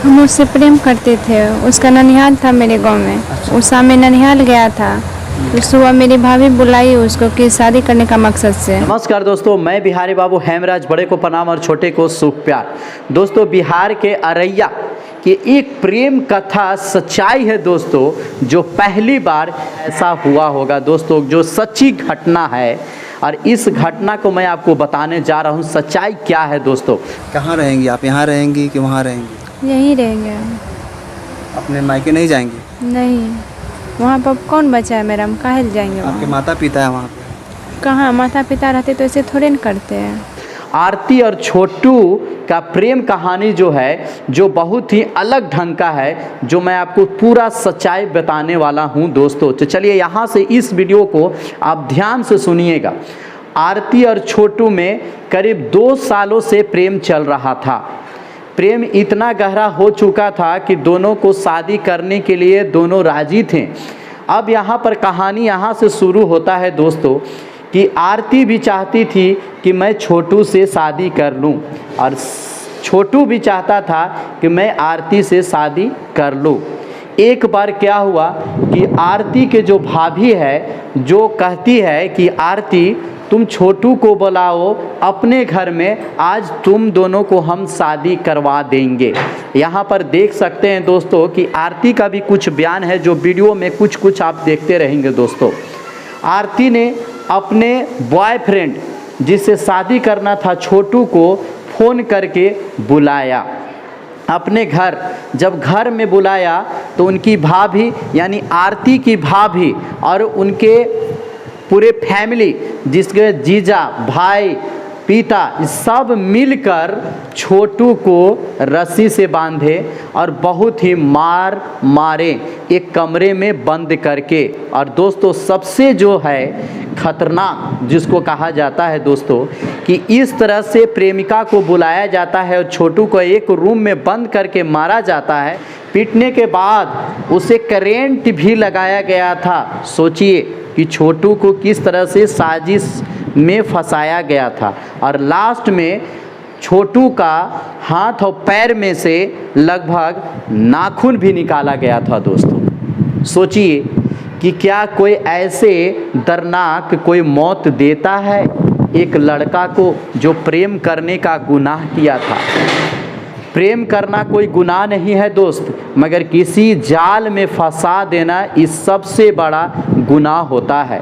हम उससे प्रेम करते थे। उसका ननिहाल था मेरे गांव में। अच्छा। उस शाम में ननिहाल गया था तो सुबह मेरी भाभी बुलाई उसको कि शादी करने का मकसद से। नमस्कार दोस्तों, मैं बिहारी बाबू हेमराज, बड़े को प्रणाम और छोटे को सुख प्यार। दोस्तों, बिहार के अररिया की एक प्रेम कथा सच्चाई है दोस्तों, जो पहली बार ऐसा हुआ होगा दोस्तों, जो सच्ची घटना है। और इस घटना को मैं आपको बताने जा रहा हूँ। सच्चाई क्या है दोस्तों। कहाँ रहेंगी आप? यहाँ रहेंगी कि वहाँ रहेंगी? यहीं रहेंगे हम। अपने मायके नहीं जाएंगी? नहीं, वहाँ पर कौन बचा है मेरा, हम काहे जाएंगे आपके वहाँ। माता पिता है वहाँ पे? कहाँ माता पिता रहते तो ऐसे थोड़े न करते हैं। आरती और छोटू का प्रेम कहानी जो है, जो बहुत ही अलग ढंग का है, जो मैं आपको पूरा सच्चाई बताने वाला हूं दोस्तों। तो चलिए यहाँ से इस वीडियो को आप ध्यान से सुनिएगा। आरती और छोटू में करीब 2 सालों से प्रेम चल रहा था। प्रेम इतना गहरा हो चुका था कि दोनों को शादी करने के लिए दोनों राजी थे। अब यहाँ पर कहानी यहाँ से शुरू होता है दोस्तों कि आरती भी चाहती थी कि मैं छोटू से शादी कर लूं, और छोटू भी चाहता था कि मैं आरती से शादी कर लूं। एक बार क्या हुआ कि आरती के जो भाभी है, जो कहती है कि आरती तुम छोटू को बुलाओ अपने घर में, आज तुम दोनों को हम शादी करवा देंगे। यहाँ पर देख सकते हैं दोस्तों कि आरती का भी कुछ बयान है, जो वीडियो में कुछ कुछ आप देखते रहेंगे दोस्तों। आरती ने अपने बॉयफ्रेंड जिससे शादी करना था छोटू को फ़ोन करके बुलाया अपने घर। जब घर में बुलाया तो उनकी भाभी यानी आरती की भाभी और उनके पूरे फैमिली, जिसके जीजा, भाई, पिता, सब मिलकर छोटू को रस्सी से बांधे और बहुत ही मारे एक कमरे में बंद करके। और दोस्तों, सबसे जो है खतरनाक जिसको कहा जाता है दोस्तों, कि इस तरह से प्रेमिका को बुलाया जाता है और छोटू को एक रूम में बंद करके मारा जाता है। पीटने के बाद उसे करेंट भी लगाया गया था। सोचिए कि छोटू को किस तरह से साजिश में फंसाया गया था। और लास्ट में छोटू का हाथ और पैर में से लगभग नाखून भी निकाला गया था दोस्तों। सोचिए कि क्या कोई ऐसे दर्दनाक कोई मौत देता है एक लड़का को जो प्रेम करने का गुनाह किया था। प्रेम करना कोई गुनाह नहीं है दोस्त, मगर किसी जाल में फंसा देना इस सबसे बड़ा गुनाह होता है।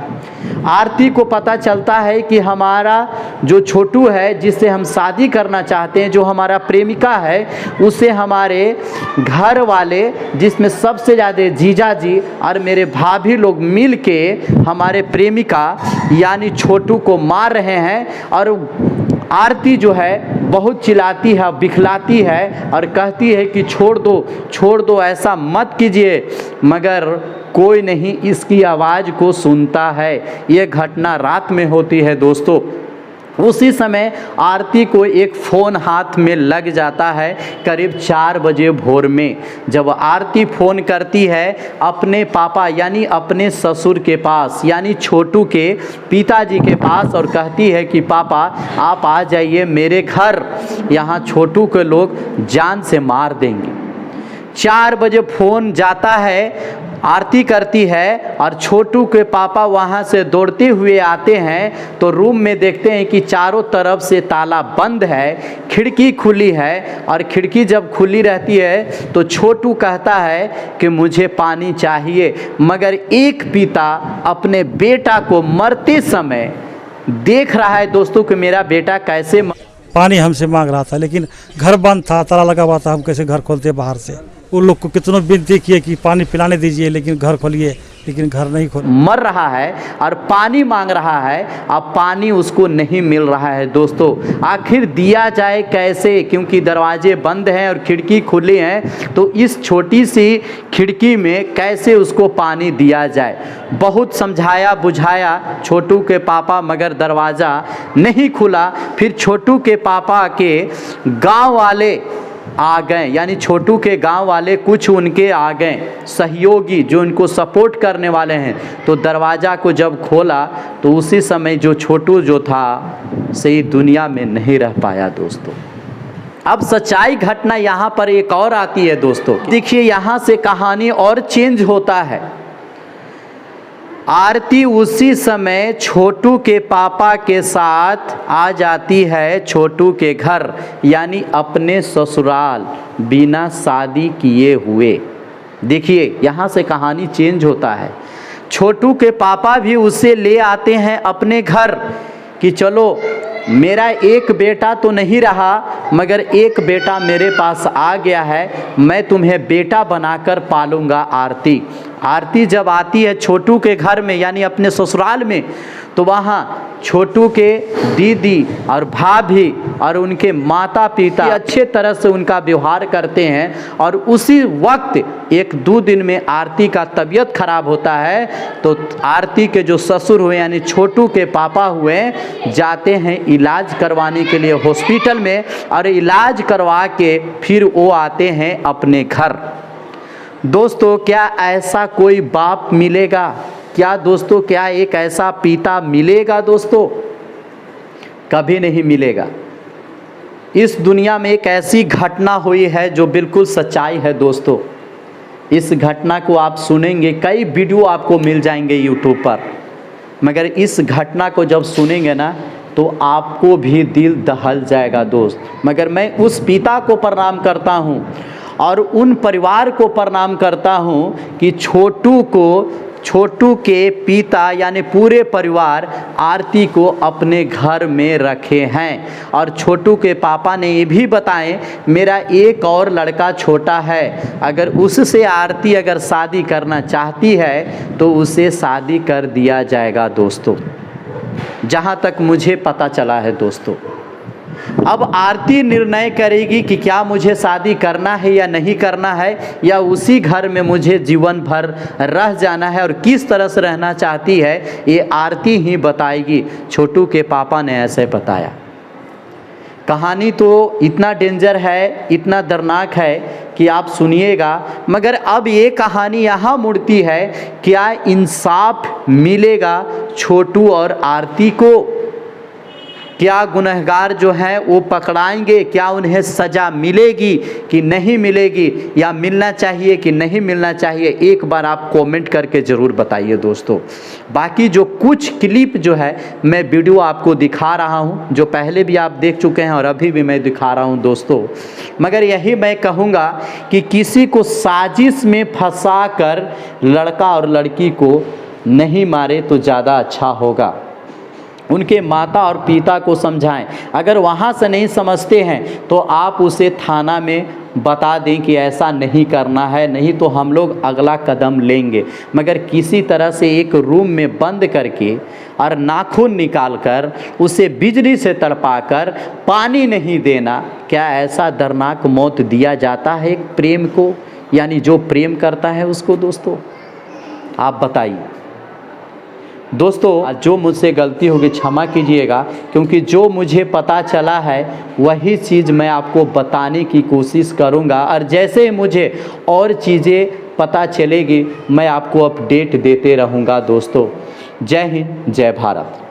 आरती को पता चलता है कि हमारा जो छोटू है, जिससे हम शादी करना चाहते हैं, जो हमारा प्रेमिका है, उसे हमारे घर वाले, जिसमें सबसे ज़्यादा जीजा जी और मेरे भाभी लोग मिल के हमारे प्रेमिका यानी छोटू को मार रहे हैं। और आरती जो है बहुत चिल्लाती है, बिखलाती है और कहती है कि छोड़ दो, ऐसा मत कीजिए, मगर कोई नहीं इसकी आवाज़ को सुनता है। ये घटना रात में होती है दोस्तों। उसी समय आरती को एक फ़ोन हाथ में लग जाता है करीब 4 बजे भोर में। जब आरती फ़ोन करती है अपने पापा यानी अपने ससुर के पास यानी छोटू के पिताजी के पास, और कहती है कि पापा आप आ जाइए मेरे घर, यहाँ छोटू के लोग जान से मार देंगे। 4 बजे फ़ोन जाता है, आरती करती है और छोटू के पापा वहाँ से दौड़ते हुए आते हैं तो रूम में देखते हैं कि चारों तरफ से ताला बंद है, खिड़की खुली है। और खिड़की जब खुली रहती है तो छोटू कहता है कि मुझे पानी चाहिए, मगर एक पिता अपने बेटा को मरते समय देख रहा है दोस्तों कि मेरा बेटा कैसे पानी हमसे मांग रहा था, लेकिन घर बंद था, ताला लगा हुआ था। हम कैसे घर खोलते बाहर से? उन लोग को कितनों विनती किए कि पानी पिलाने दीजिए, लेकिन घर खोलिए, लेकिन घर नहीं खोल। मर रहा है और पानी मांग रहा है, अब पानी उसको नहीं मिल रहा है दोस्तों। आखिर दिया जाए कैसे, क्योंकि दरवाजे बंद हैं और खिड़की खुली हैं, तो इस छोटी सी खिड़की में कैसे उसको पानी दिया जाए। बहुत समझाया बुझाया छोटू के पापा, मगर दरवाज़ा नहीं खुला। फिर छोटू के पापा के गांव वाले आ गए, यानी छोटू के गांव वाले कुछ उनके आ गए सहयोगी जो उनको सपोर्ट करने वाले हैं। तो दरवाज़ा को जब खोला तो उसी समय जो छोटू जो था सही दुनिया में नहीं रह पाया दोस्तों। अब सच्चाई घटना यहाँ पर एक और आती है दोस्तों। देखिए यहाँ से कहानी और चेंज होता है। आरती उसी समय छोटू के पापा के साथ आ जाती है छोटू के घर, यानी अपने ससुराल, बिना शादी किए हुए। देखिए यहाँ से कहानी चेंज होता है। छोटू के पापा भी उसे ले आते हैं अपने घर कि चलो मेरा एक बेटा तो नहीं रहा, मगर एक बेटा मेरे पास आ गया है, मैं तुम्हें बेटा बनाकर पालूंगा। आरती जब आती है छोटू के घर में, यानी अपने ससुराल में, तो वहाँ छोटू के दीदी और भाभी और उनके माता पिता अच्छे तरह से उनका व्यवहार करते हैं। और उसी वक्त एक दो दिन में आरती का तबीयत खराब होता है, तो आरती के जो ससुर हुए यानी छोटू के पापा हुए, जाते हैं इलाज करवाने के लिए हॉस्पिटल में, और इलाज करवा के फिर वो आते हैं अपने घर। दोस्तों क्या ऐसा कोई बाप मिलेगा? क्या दोस्तों क्या एक ऐसा पिता मिलेगा? दोस्तों कभी नहीं मिलेगा। इस दुनिया में एक ऐसी घटना हुई है जो बिल्कुल सच्चाई है दोस्तों। इस घटना को आप सुनेंगे, कई वीडियो आपको मिल जाएंगे यूट्यूब पर, मगर इस घटना को जब सुनेंगे ना तो आपको भी दिल दहल जाएगा दोस्त। मगर मैं उस पिता को प्रणाम करता हूँ और उन परिवार को प्रणाम करता हूँ कि छोटू के पिता यानी पूरे परिवार आरती को अपने घर में रखे हैं। और छोटू के पापा ने ये भी बताएं, मेरा एक और लड़का छोटा है, अगर उससे आरती अगर शादी करना चाहती है तो उसे शादी कर दिया जाएगा दोस्तों, जहाँ तक मुझे पता चला है दोस्तों। अब आरती निर्णय करेगी कि क्या मुझे शादी करना है या नहीं करना है, या उसी घर में मुझे जीवन भर रह जाना है, और किस तरह से रहना चाहती है ये आरती ही बताएगी। छोटू के पापा ने ऐसे बताया। कहानी तो इतना डेंजर है, इतना दर्दनाक है कि आप सुनिएगा। मगर अब ये कहानी यहाँ मुड़ती है, क्या इंसाफ मिलेगा छोटू और आरती को? क्या गुनहगार जो हैं वो पकड़ाएंगे? क्या उन्हें सज़ा मिलेगी कि नहीं मिलेगी, या मिलना चाहिए कि नहीं मिलना चाहिए? एक बार आप कमेंट करके ज़रूर बताइए दोस्तों। बाकी जो कुछ क्लिप जो है मैं वीडियो आपको दिखा रहा हूं, जो पहले भी आप देख चुके हैं और अभी भी मैं दिखा रहा हूं दोस्तों। मगर यही मैं कहूँगा कि किसी को साजिश में फंसा कर लड़का और लड़की को नहीं मारे तो ज़्यादा अच्छा होगा। उनके माता और पिता को समझाएं। अगर वहाँ से नहीं समझते हैं तो आप उसे थाना में बता दें कि ऐसा नहीं करना है, नहीं तो हम लोग अगला कदम लेंगे। मगर किसी तरह से एक रूम में बंद करके और नाखून निकाल कर उसे बिजली से तड़पाकर पानी नहीं देना, क्या ऐसा दर्दनाक मौत दिया जाता है एक प्रेम को, यानी जो प्रेम करता है उसको? दोस्तों आप बताइए। दोस्तों जो मुझसे गलती होगी क्षमा कीजिएगा, क्योंकि जो मुझे पता चला है वही चीज़ मैं आपको बताने की कोशिश करूंगा, और जैसे मुझे और चीज़ें पता चलेगी मैं आपको अपडेट देते रहूंगा दोस्तों। जय हिंद, जय भारत।